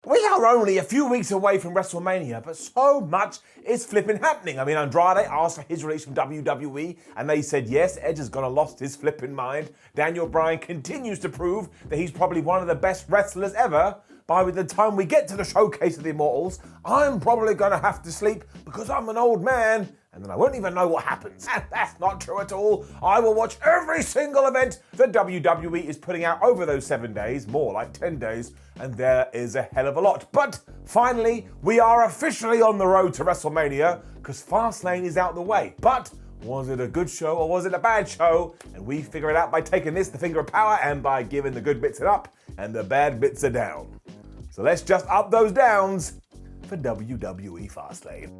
We are only a few weeks away from WrestleMania, but so much is flipping happening. I mean, Andrade asked for his release from WWE, and they said yes, Edge has gonna lost his flipping mind. Daniel Bryan continues to prove that he's probably one of the best wrestlers ever. By the time we get to the Showcase of the Immortals, I'm probably gonna have to sleep because I'm an old man, and then I won't even know what happens. And that's not true at all. I will watch every single event that WWE is putting out over those 7 days, more like 10 days, and there is a hell of a lot. But finally, we are officially on the road to WrestleMania because Fastlane is out the way. But was it a good show or was it a bad show? And we figure it out by taking this, the finger of power, and by giving the good bits an up and the bad bits a down. So let's just up those downs for WWE Fastlane.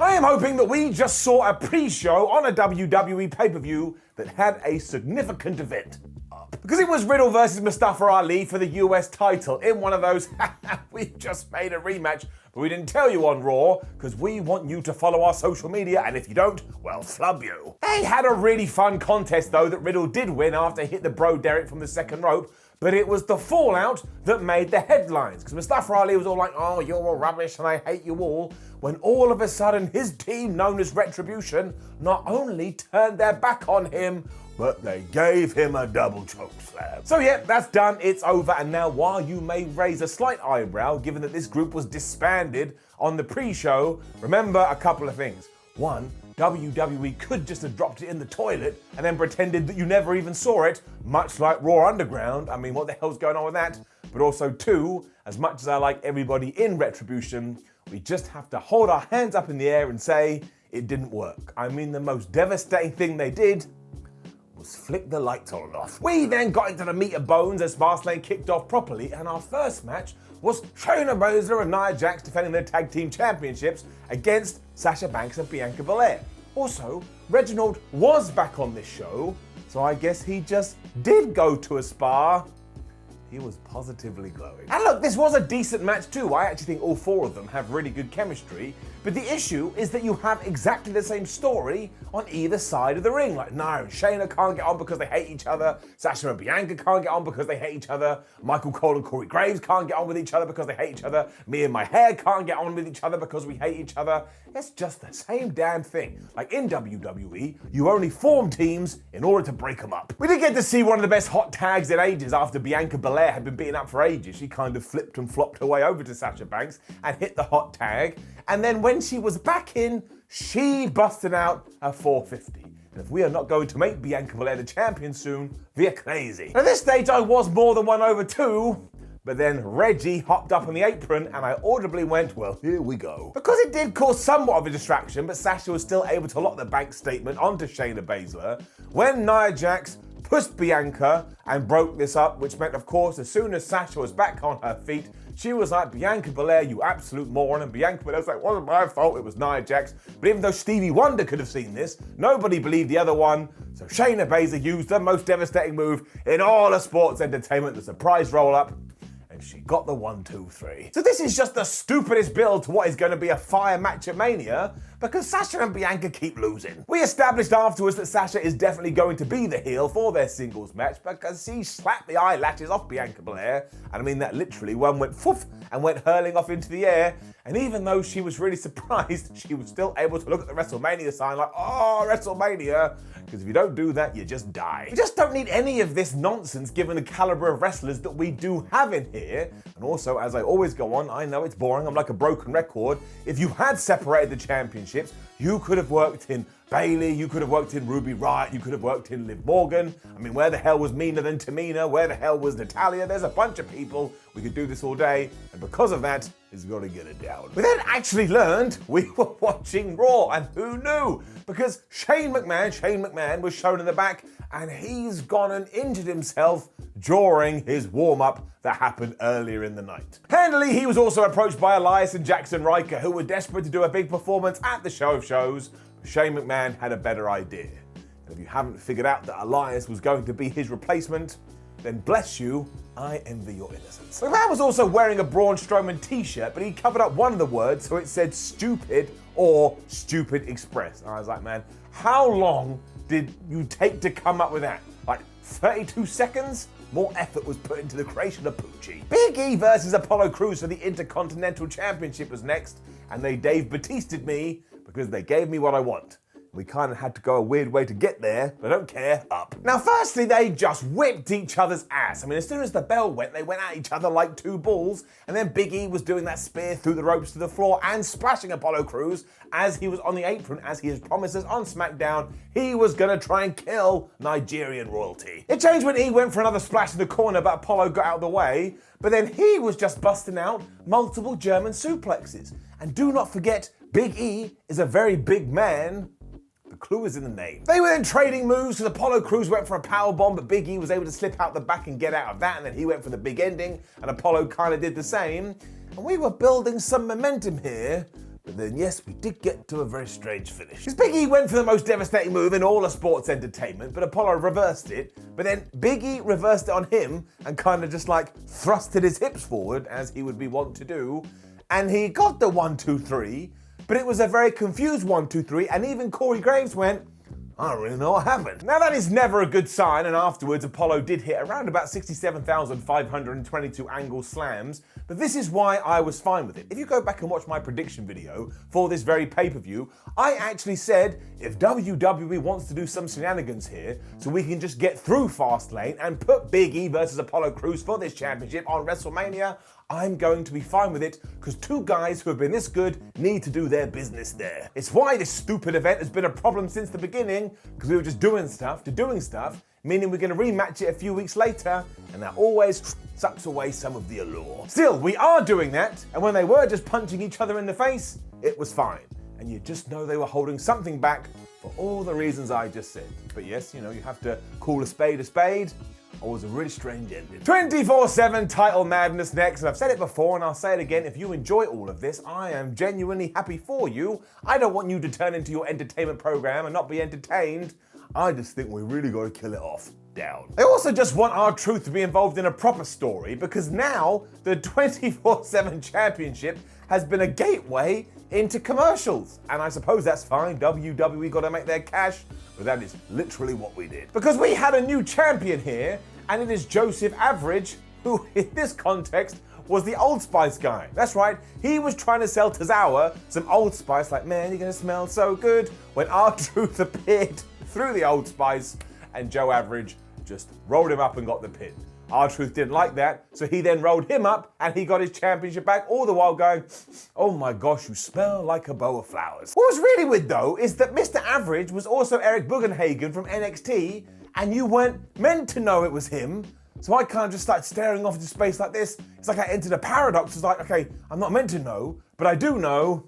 I am hoping that we just saw a pre-show on a WWE pay-per-view that had a significant event. Because it was Riddle versus Mustafa Ali for the US title in one of those, we just made a rematch, but we didn't tell you on Raw, because we want you to follow our social media, and if you don't, well, flub you. They had a really fun contest though that Riddle did win after he hit the Bro Derek from the second rope, but it was the fallout that made the headlines, because Mustafa Ali was all like, oh, you're all rubbish and I hate you all, when all of a sudden his team, known as Retribution, not only turned their back on him, but they gave him a double choke slam. So yeah, that's done, it's over, and now while you may raise a slight eyebrow, given that this group was disbanded on the pre-show, remember a couple of things. One, WWE could just have dropped it in the toilet and then pretended that you never even saw it, much like Raw Underground. I mean, what the hell's going on with that? But also two, as much as I like everybody in Retribution, we just have to hold our hands up in the air and say, it didn't work. I mean, the most devastating thing they did was flick the lights on and off. We then got into the meat and bones as Fastlane kicked off properly, and our first match was Shayna Baszler and Nia Jax defending their tag team championships against Sasha Banks and Bianca Belair. Also, Reginald was back on this show, so I guess he just did go to a spa. He was positively glowing. And look, this was a decent match too. I actually think all four of them have really good chemistry. But the issue is that you have exactly the same story on either side of the ring. Like Nia and Shayna can't get on because they hate each other. Sasha and Bianca can't get on because they hate each other. Michael Cole and Corey Graves can't get on with each other because they hate each other. Me and my hair can't get on with each other because we hate each other. It's just the same damn thing. Like in WWE, you only form teams in order to break them up. We did get to see one of the best hot tags in ages after Bianca Belair had been beaten up for ages. She kind of flipped and flopped her way over to Sasha Banks and hit the hot tag. And then when she was back in, she busted out a 450. And if we are not going to make Bianca Belair the champion soon, we are crazy. At this stage, I was more than 1/2, but then Reggie hopped up on the apron and I audibly went, well, here we go. Because it did cause somewhat of a distraction, but Sasha was still able to lock the bank statement onto Shayna Baszler when Nia Jax pushed Bianca and broke this up, which meant, of course, as soon as Sasha was back on her feet, she was like, Bianca Belair, you absolute moron. And Bianca Belair was like, wasn't my fault, it was Nia Jax. But even though Stevie Wonder could have seen this, nobody believed the other one. So Shayna Baszler used the most devastating move in all of sports entertainment, the surprise roll-up. And she got the 1, 2, 3. So this is just the stupidest build to what is going to be a fire match at Mania, because Sasha and Bianca keep losing. We established afterwards that Sasha is definitely going to be the heel for their singles match because she slapped the eyelashes off Bianca Belair, and I mean that literally, one went foof and went hurling off into the air, and even though she was really surprised, she was still able to look at the WrestleMania sign like, oh, WrestleMania, because if you don't do that, you just die. We just don't need any of this nonsense given the caliber of wrestlers that we do have in here. And also, as I always go on, I know it's boring, I'm like a broken record. If you had separated the championships, you could have worked in Bayley, you could have worked in Ruby Riott, you could have worked in Liv Morgan. I mean, where the hell was Mina than Tamina? Where the hell was Natalya? There's a bunch of people. We could do this all day, and because of that, it's got to get it down. We then actually learned we were watching Raw, and who knew? Because Shane McMahon was shown in the back, and he's gone and injured himself during his warm-up that happened earlier in the night. Handily, he was also approached by Elias and Jackson Riker, who were desperate to do a big performance at the Show of Shows. Shane McMahon had a better idea. And if you haven't figured out that Elias was going to be his replacement, then bless you, I envy your innocence. McMahon was also wearing a Braun Strowman t-shirt, but he covered up one of the words so it said stupid or Stupid Express. And I was like, man, how long did you take to come up with that? Like 32 seconds? More effort was put into the creation of Poochie. Big E versus Apollo Crews for the Intercontinental Championship was next, and they Dave Bautista'd me because they gave me what I want. We kind of had to go a weird way to get there, but I don't care, up. Now, firstly, they just whipped each other's ass. I mean, as soon as the bell went, they went at each other like two bulls, and then Big E was doing that spear through the ropes to the floor and splashing Apollo Crews as he was on the apron, as he has promised us on SmackDown he was gonna try and kill Nigerian royalty. It changed when he went for another splash in the corner, but Apollo got out of the way, but then he was just busting out multiple German suplexes. And do not forget, Big E is a very big man. The clue is in the name. They were then trading moves because Apollo Crews went for a powerbomb, but Big E was able to slip out the back and get out of that, and then he went for the big ending, and Apollo kind of did the same. And we were building some momentum here, but then yes, we did get to a very strange finish. Because Big E went for the most devastating move in all of sports entertainment, but Apollo reversed it, but then Big E reversed it on him and kind of just like thrusted his hips forward, as he would be wont to do, and he got the 1, 2, 3, but it was a very confused 1, 2, 3, and even Corey Graves went, I don't really know what happened. Now that is never a good sign, and afterwards Apollo did hit around about 67,522 angle slams, but this is why I was fine with it. If you go back and watch my prediction video for this very pay-per-view, I actually said if WWE wants to do some shenanigans here so we can just get through Fastlane and put Big E versus Apollo Crews for this championship on WrestleMania, I'm going to be fine with it, because two guys who have been this good need to do their business there. It's why this stupid event has been a problem since the beginning, because we were just doing stuff to doing stuff, meaning we're going to rematch it a few weeks later, and that always sucks away some of the allure. Still, we are doing that, and when they were just punching each other in the face, it was fine. And you just know they were holding something back for all the reasons I just said. But yes, you know, you have to call a spade a spade. Or was a really strange ending. 24/7 title madness next, and I've said it before and I'll say it again, if you enjoy all of this, I am genuinely happy for you. I don't want you to turn into your entertainment program and not be entertained. I just think we really got to kill it off. Down. I also just want R-Truth to be involved in a proper story, because now the 24/7 championship has been a gateway into commercials. And I suppose that's fine, WWE got to make their cash, but that is literally what we did. Because we had a new champion here, and it is Joseph Average, who in this context was the Old Spice guy. That's right, he was trying to sell Tozawa some Old Spice, like, man, you're gonna smell so good, when R-Truth appeared through the Old Spice, and Joe Average just rolled him up and got the pin. R-Truth didn't like that, so he then rolled him up and he got his championship back, all the while going, oh my gosh, you smell like a bow of flowers. What was really weird though is that Mr. Average was also Eric Bugenhagen from NXT, and you weren't meant to know it was him. So I kind of just started staring off into space like this. It's like I entered a paradox. It's like, okay, I'm not meant to know, but I do know.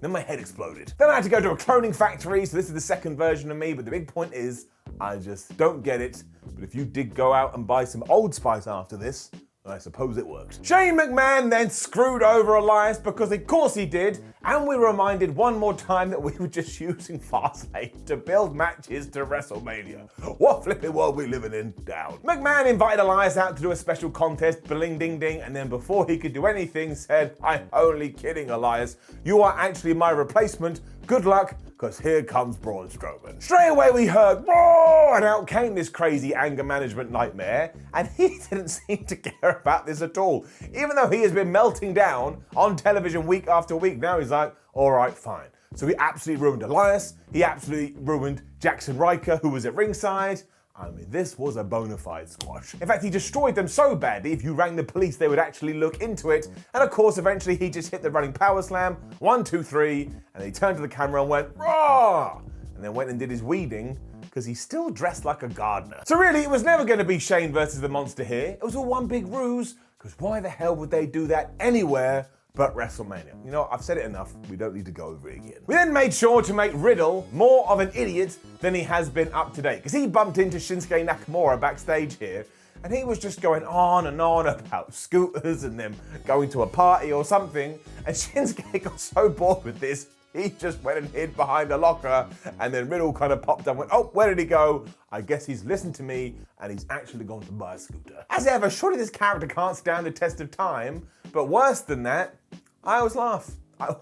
Then my head exploded. Then I had to go to a cloning factory, so this is the second version of me, but the big point is, I just don't get it. But if you did go out and buy some Old Spice after this, then I suppose it worked. Shane McMahon then screwed over Elias, because of course he did, and we were reminded one more time that we were just using Fastlane to build matches to WrestleMania. What flipping world we living in? Down. McMahon invited Elias out to do a special contest, bling ding ding, and then before he could do anything said, I'm only kidding, Elias. You are actually my replacement. Good luck, because here comes Braun Strowman. Straight away we heard, whoa, and out came this crazy anger management nightmare, and he didn't seem to care about this at all. Even though he has been melting down on television week after week, now he's like, all right, fine. So he absolutely ruined Elias, he absolutely ruined Jackson Riker, who was at ringside. I mean, this was a bona fide squash. In fact, he destroyed them so badly, if you rang the police, they would actually look into it. And of course, eventually he just hit the running power slam, 1, 2, 3, and he turned to the camera and went, raw! And then went and did his weeding, because he's still dressed like a gardener. So really, it was never going to be Shane versus the Monster here. It was all one big ruse, because why the hell would they do that anywhere but WrestleMania? You know, I've said it enough. We don't need to go over it again. We then made sure to make Riddle more of an idiot than he has been up to date, because he bumped into Shinsuke Nakamura backstage here, and he was just going on and on about scooters and them going to a party or something, and Shinsuke got so bored with this, he just went and hid behind a locker, and then Riddle kind of popped up and went, oh, where did he go? I guess he's listened to me, and he's actually gone to buy a scooter. As ever, surely this character can't stand the test of time, but worse than that, I always laugh. I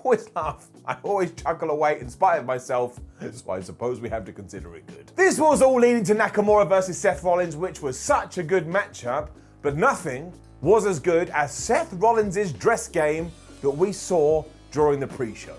always chuckle away in spite of myself, so I suppose we have to consider it good. This was all leading to Nakamura versus Seth Rollins, which was such a good matchup, but nothing was as good as Seth Rollins' dress game that we saw during the pre-show.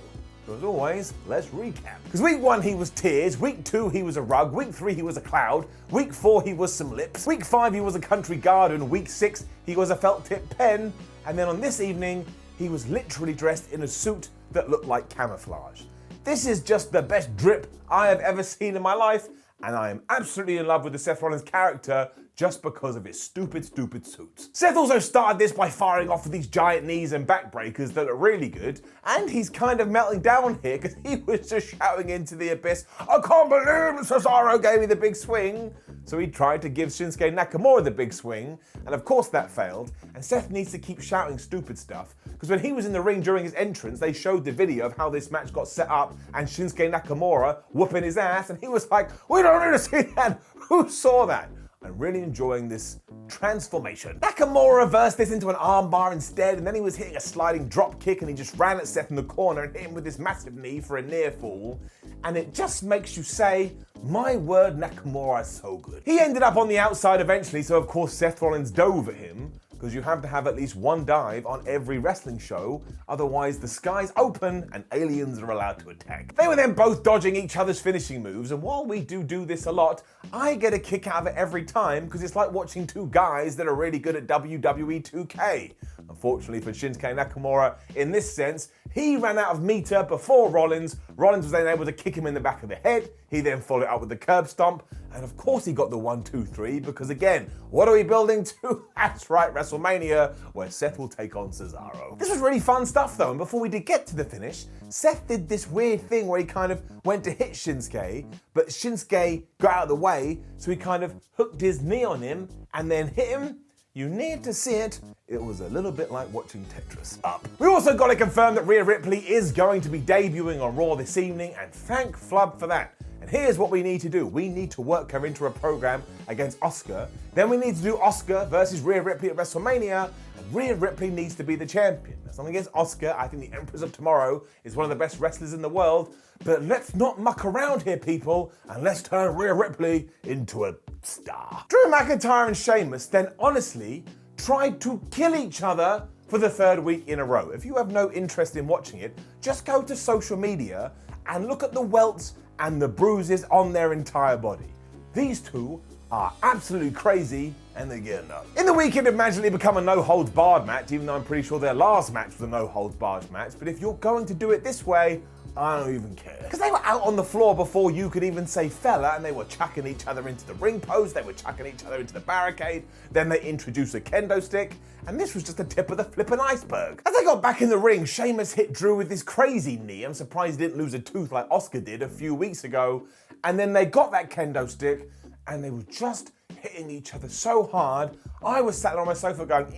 So as always, let's recap. Because week 1 he was tears, week 2 he was a rug, week 3 he was a cloud, week 4 he was some lips, week 5 he was a country garden, week 6 he was a felt tip pen, and then on this evening, he was literally dressed in a suit that looked like camouflage. This is just the best drip I have ever seen in my life, and I am absolutely in love with the Seth Rollins character just because of his stupid suits. Seth also started this by firing off with these giant knees and backbreakers that look really good, and he's kind of melting down here because he was just shouting into the abyss, I can't believe Cesaro gave me the big swing. So he tried to give Shinsuke Nakamura the big swing, and of course that failed, and Seth needs to keep shouting stupid stuff, because when he was in the ring during his entrance, they showed the video of how this match got set up, and Shinsuke Nakamura whooping his ass, and he was like, we don't need to see that, who saw that? I'm really enjoying this transformation. Nakamura reversed this into an armbar instead, and then he was hitting a sliding drop kick, and he just ran at Seth in the corner and hit him with this massive knee for a near fall. And it just makes you say, my word, Nakamura is so good. He ended up on the outside eventually, so of course Seth Rollins dove at him, because you have to have at least one dive on every wrestling show, otherwise the sky's open and aliens are allowed to attack. They were then both dodging each other's finishing moves, and while we do this a lot, I get a kick out of it every time because it's like watching two guys that are really good at WWE 2K. Unfortunately for Shinsuke Nakamura, in this sense, he ran out of meter before Rollins. Rollins was then able to kick him in the back of the head. He then followed it up with the curb stomp. And of course he got the 1, 2, 3 because again, what are we building to? That's right, WrestleMania, where Seth will take on Cesaro. This was really fun stuff though, and before we did get to the finish, Seth did this weird thing where he kind of went to hit Shinsuke, but Shinsuke got out of the way, so he kind of hooked his knee on him and then hit him. You need to see it. It was a little bit like watching Tetris. Up. We also got to confirm that Rhea Ripley is going to be debuting on Raw this evening, and thank Flub for that. And here's what we need to do. We need to work her into a program against Asuka. Then we need to do Asuka versus Rhea Ripley at WrestleMania, and Rhea Ripley needs to be the champion. That's nothing against Asuka. I think the Empress of Tomorrow is one of the best wrestlers in the world, but let's not muck around here, people, and let's turn Rhea Ripley into a star. Drew McIntyre and Sheamus then honestly tried to kill each other for the 3rd week in a row. If you have no interest in watching it, just go to social media and look at the welts and the bruises on their entire body. These two are absolutely crazy, and they get enough. In the weekend, it magically become a no-holds-barred match, even though I'm pretty sure their last match was a no-holds-barred match, but if you're going to do it this way, I don't even care. Because they were out on the floor before you could even say fella, and they were chucking each other into the ring post, they were chucking each other into the barricade, then they introduced a kendo stick, and this was just the tip of the flippin' iceberg. As they got back in the ring, Sheamus hit Drew with this crazy knee. I'm surprised he didn't lose a tooth like Asuka did a few weeks ago, and then they got that kendo stick, and they were just hitting each other so hard, I was sat on my sofa going,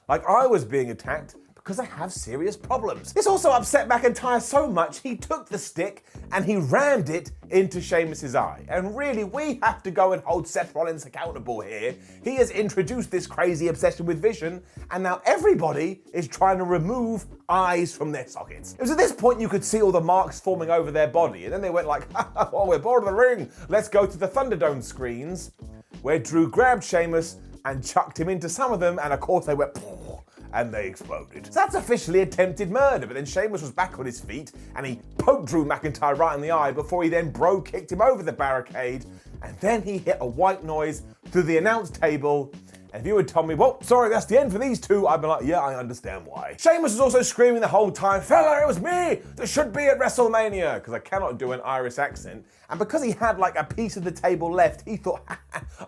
like I was being attacked because I have serious problems. This also upset McIntyre so much, he took the stick and he rammed it into Sheamus's eye. And really, we have to go and hold Seth Rollins accountable here. He has introduced this crazy obsession with vision, and now everybody is trying to remove eyes from their sockets. It was at this point you could see all the marks forming over their body, and then they went like, oh, we're bored of the ring. Let's go to the Thunderdome screens, where Drew grabbed Sheamus and chucked him into some of them, and of course they went, and they exploded. So that's officially attempted murder, but then Sheamus was back on his feet and he poked Drew McIntyre right in the eye before he then kicked him over the barricade, and then he hit a white noise through the announce table. And if you had told me, well, sorry, that's the end for these two, I'd be like, yeah, I understand why. Sheamus was also screaming the whole time, fella, it was me that should be at WrestleMania, because I cannot do an Irish accent. And because he had like a piece of the table left, he thought,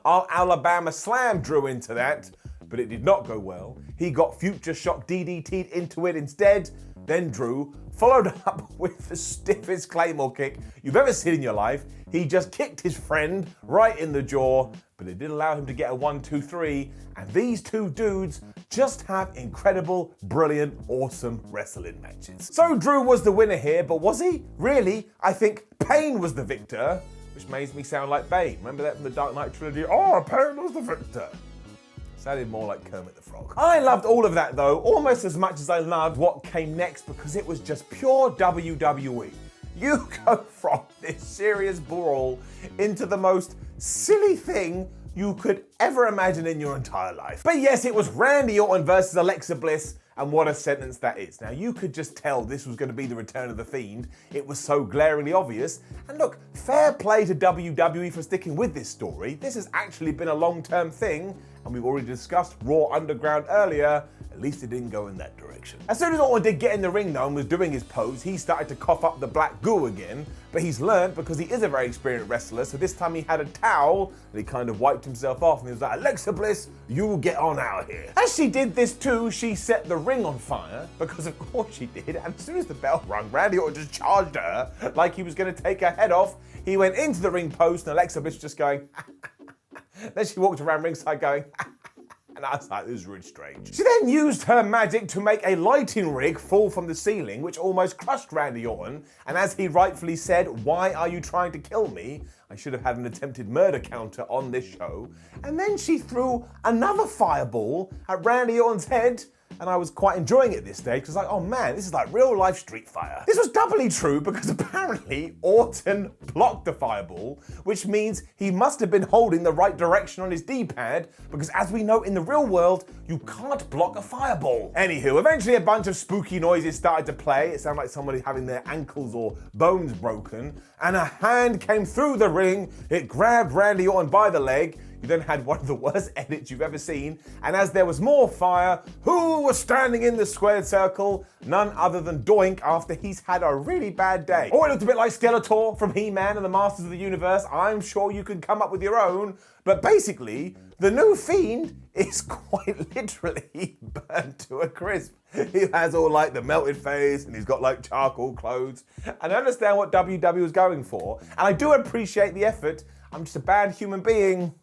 I'll Alabama slam Drew into that. but it did not go well. He got Future Shock DDT'd into it instead. Then Drew followed up with the stiffest Claymore kick you've ever seen in your life. He just kicked his friend right in the jaw, but it did allow him to get a 1-2-3, and these two dudes just have incredible, brilliant, awesome wrestling matches. So Drew was the winner here, but was he? Really? I think Pain was the victor, which makes me sound like Bane. Remember that from the Dark Knight trilogy? Oh, Pain was the victor. Sounded more like Kermit the Frog. I loved all of that though, almost as much as I loved what came next, because it was just pure WWE. You go from this serious brawl into the most silly thing you could ever imagine in your entire life. But yes, it was Randy Orton versus Alexa Bliss, and what a sentence that is. Now, you could just tell this was going to be the return of the Fiend. It was so glaringly obvious. And look, fair play to WWE for sticking with this story. This has actually been a long-term thing, and we've already discussed Raw Underground earlier. At least it didn't go in that direction. As soon as Orton did get in the ring though and was doing his pose, he started to cough up the black goo again, but he's learned because he is a very experienced wrestler, so this time he had a towel and he kind of wiped himself off and he was like, Alexa Bliss, you get on out here. As she did this too, she set the ring on fire, because of course she did, and as soon as the bell rung, Randy Orton just charged her like he was going to take her head off. He went into the ring post and Alexa Bliss just going, then she walked around ringside going, and I was like, this is really strange. She then used her magic to make a lighting rig fall from the ceiling, which almost crushed Randy Orton. And as he rightfully said, why are you trying to kill me? I should have had an attempted murder counter on this show. And then she threw another fireball at Randy Orton's head. And I was quite enjoying it this stage because I was like, oh man, this is like real life Street Fighter. This was doubly true because apparently Orton blocked the fireball, which means he must have been holding the right direction on his D-pad, because as we know in the real world, you can't block a fireball. Anywho, eventually a bunch of spooky noises started to play. It sounded like somebody having their ankles or bones broken, and a hand came through the ring. It grabbed Randy Orton by the leg. You then had one of the worst edits you've ever seen, and as there was more fire, who was standing in the squared circle? None other than Doink, after he's had a really bad day. Oh, it looked a bit like Skeletor from He-Man and the Masters of the Universe. I'm sure you can come up with your own, but basically, the new Fiend is quite literally burnt to a crisp. He has all like the melted face and he's got like charcoal clothes. And I understand what WWE was going for, and I do appreciate the effort. I'm just a bad human being.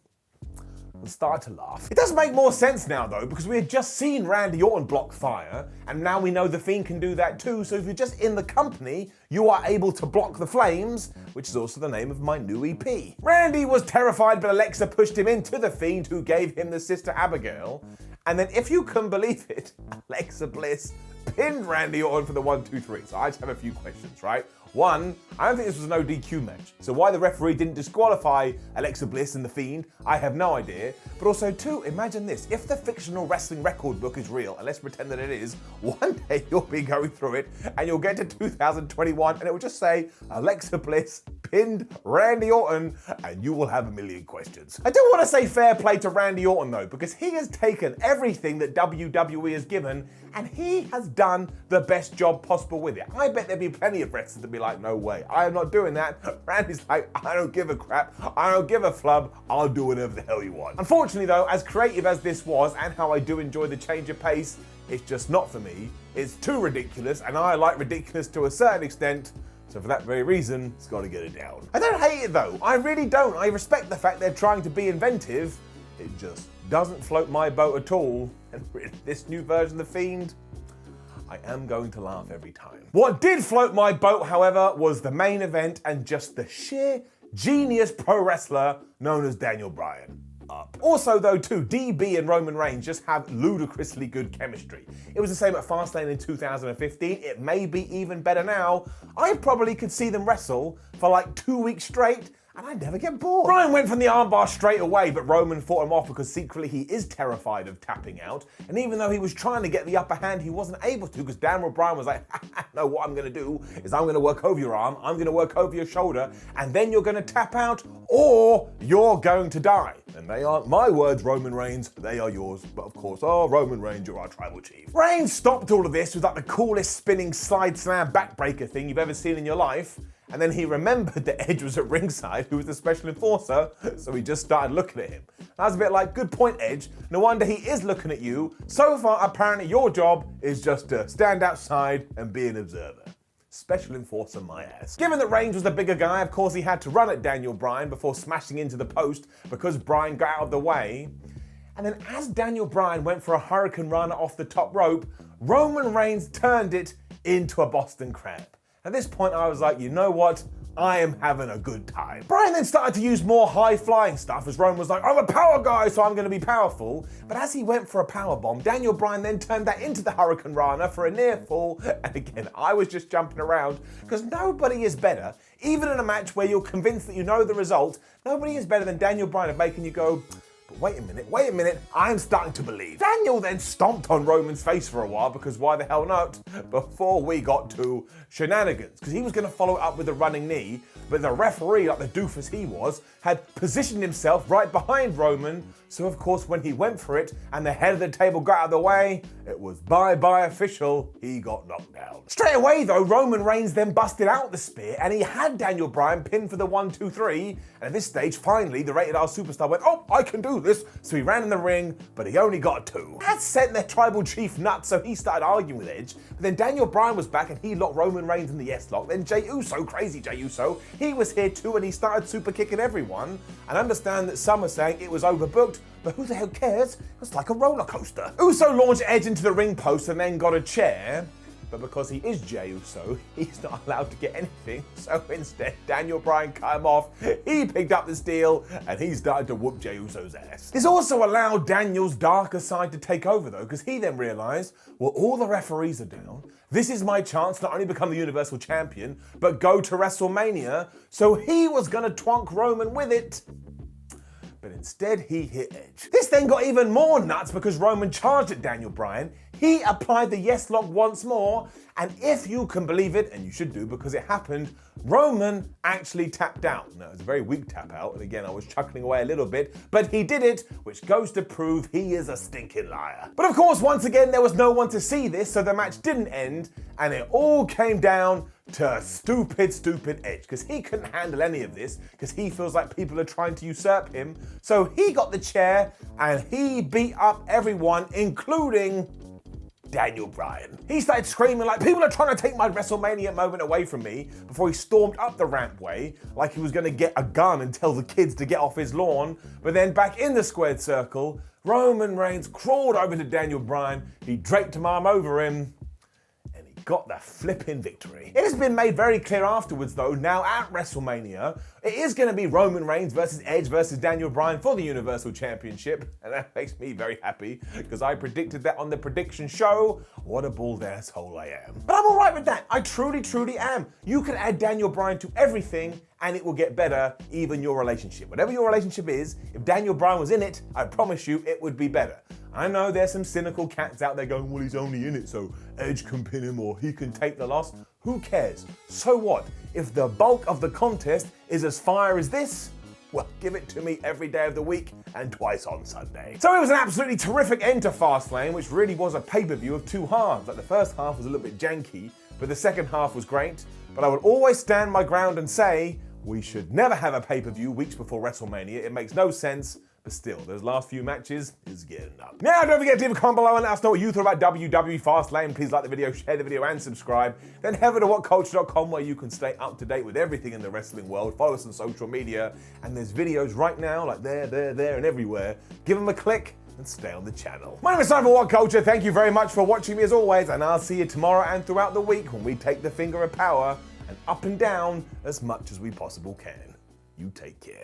And started to laugh. It does make more sense now though, because we had just seen Randy Orton block fire, and now we know the Fiend can do that too, so if you're just in the company, you are able to block the flames, which is also the name of my new EP. Randy was terrified, but Alexa pushed him into the Fiend, who gave him the Sister Abigail, and then if you can believe it, Alexa Bliss pinned Randy Orton for the 1-2-3. So I just have a few questions, right? One, I don't think this was an no DQ match. So why the referee didn't disqualify Alexa Bliss and The Fiend, I have no idea. But also two, imagine this. If the fictional wrestling record book is real, and let's pretend that it is, one day you'll be going through it and you'll get to 2021 and it will just say, Alexa Bliss pinned Randy Orton, and you will have a million questions. I do want to say fair play to Randy Orton though, because he has taken everything that WWE has given and he has done the best job possible with it. I bet there'd be plenty of wrestlers that'd be like, no way, I am not doing that. Randy's like, I don't give a crap, I don't give a flub, I'll do whatever the hell you want. Unfortunately though, as creative as this was, and how I do enjoy the change of pace, it's just not for me. It's too ridiculous, and I like ridiculous to a certain extent, so for that very reason, it's got to get it down. I don't hate it though, I really don't. I respect the fact they're trying to be inventive. It just doesn't float my boat at all. And really, this new version of The Fiend, I am going to laugh every time. What did float my boat, however, was the main event and just the sheer genius pro wrestler known as Daniel Bryan. Also though too, DB and Roman Reigns just have ludicrously good chemistry. It was the same at Fastlane in 2015, it may be even better now. I probably could see them wrestle for like 2 weeks straight and I'd never get bored. Bryan went from the armbar straight away, but Roman fought him off because secretly he is terrified of tapping out. And even though he was trying to get the upper hand, he wasn't able to because Daniel Bryan was like, no, what I'm gonna do is I'm gonna work over your arm, I'm gonna work over your shoulder, and then you're gonna tap out or you're going to die. And they aren't my words, Roman Reigns, they are yours. But of course, oh, Roman Reigns, you're our tribal chief. Reigns stopped all of this with like the coolest spinning slide slam backbreaker thing you've ever seen in your life. And then he remembered that Edge was at ringside, who was the special enforcer, so he just started looking at him. I was a bit like, good point, Edge. No wonder he is looking at you. So far, apparently your job is just to stand outside and be an observer. Special enforcer my ass. Given that Reigns was the bigger guy, of course he had to run at Daniel Bryan before smashing into the post because Bryan got out of the way. And then as Daniel Bryan went for a Hurricane Rana off the top rope, Roman Reigns turned it into a Boston Crab. At this point I was like, you know what? I am having a good time. Bryan then started to use more high-flying stuff as Roman was like, I'm a power guy, so I'm going to be powerful. But as he went for a powerbomb, Daniel Bryan then turned that into the Hurricane Rana for a near fall. And again, I was just jumping around because nobody is better, even in a match where you're convinced that you know the result, nobody is better than Daniel Bryan at making you go, but wait a minute, I'm starting to believe. Daniel then stomped on Roman's face for a while because why the hell not? Before we got to shenanigans, because he was going to follow it up with a running knee, but the referee, like the doofus he was, had positioned himself right behind Roman, so of course when he went for it and the head of the table got out of the way, it was bye-bye official, he got knocked down. Straight away though, Roman Reigns then busted out the spear and he had Daniel Bryan pinned for the 1, 2, 3, and at this stage, finally, the Rated R superstar went, oh, I can do this, so he ran in the ring, but he only got 2. That sent their tribal chief nuts, so he started arguing with Edge, but then Daniel Bryan was back and he locked Roman Reigns in the S-lock, then Jey Uso, crazy Jey Uso, he was here too and he started super kicking everyone, and understand that some are saying it was overbooked, but who the hell cares? It was like a roller coaster. Uso launched Edge into the ring post and then got a chair, but because he is Jey Uso, he's not allowed to get anything, so instead Daniel Bryan cut him off, he picked up the steal, and he started to whoop Jey Uso's ass. This also allowed Daniel's darker side to take over though, because he then realised, well, all the referees are down, this is my chance to not only become the Universal Champion, but go to WrestleMania, so he was gonna twonk Roman with it. But instead he hit Edge. This then got even more nuts because Roman charged at Daniel Bryan, he applied the yes lock once more, and if you can believe it, and you should do because it happened, Roman actually tapped out. Now, it was a very weak tap out, and again, I was chuckling away a little bit, but he did it, which goes to prove he is a stinking liar. But of course, once again, there was no one to see this, so the match didn't end, and it all came down to stupid Edge, because he couldn't handle any of this, because he feels like people are trying to usurp him, so he got the chair, and he beat up everyone, including Daniel Bryan. He started screaming like, people are trying to take my WrestleMania moment away from me, before he stormed up the rampway like he was going to get a gun and tell the kids to get off his lawn. But then back in the squared circle, Roman Reigns crawled over to Daniel Bryan, he draped him arm over him, got the flipping victory. It has been made very clear afterwards though, now at WrestleMania, it is going to be Roman Reigns versus Edge versus Daniel Bryan for the Universal Championship, and that makes me very happy, because I predicted that on the prediction show. What a bald asshole I am. But I'm alright with that, I truly am. You can add Daniel Bryan to everything, and it will get better, even your relationship. Whatever your relationship is, if Daniel Bryan was in it, I promise you it would be better. I know there's some cynical cats out there going, well, he's only in it, so Edge can pin him or he can take the loss. Who cares? So what? If the bulk of the contest is as fire as this, well, give it to me every day of the week and twice on Sunday. So it was an absolutely terrific end to Fastlane, which really was a pay-per-view of 2 halves. Like the first half was a little bit janky, but the second half was great. But I would always stand my ground and say, we should never have a pay-per-view weeks before WrestleMania. It makes no sense. But still, those last few matches is getting up. Now, don't forget to leave a comment below and let us know what you thought about WWE Fastlane. Please like the video, share the video, and subscribe. Then head over to WhatCulture.com where you can stay up to date with everything in the wrestling world. Follow us on social media, and there's videos right now, like there, and everywhere. Give them a click and stay on the channel. My name is Seth for WhatCulture. Thank you very much for watching me as always, and I'll see you tomorrow and throughout the week when we take the finger of power and up and down as much as we possibly can. You take care.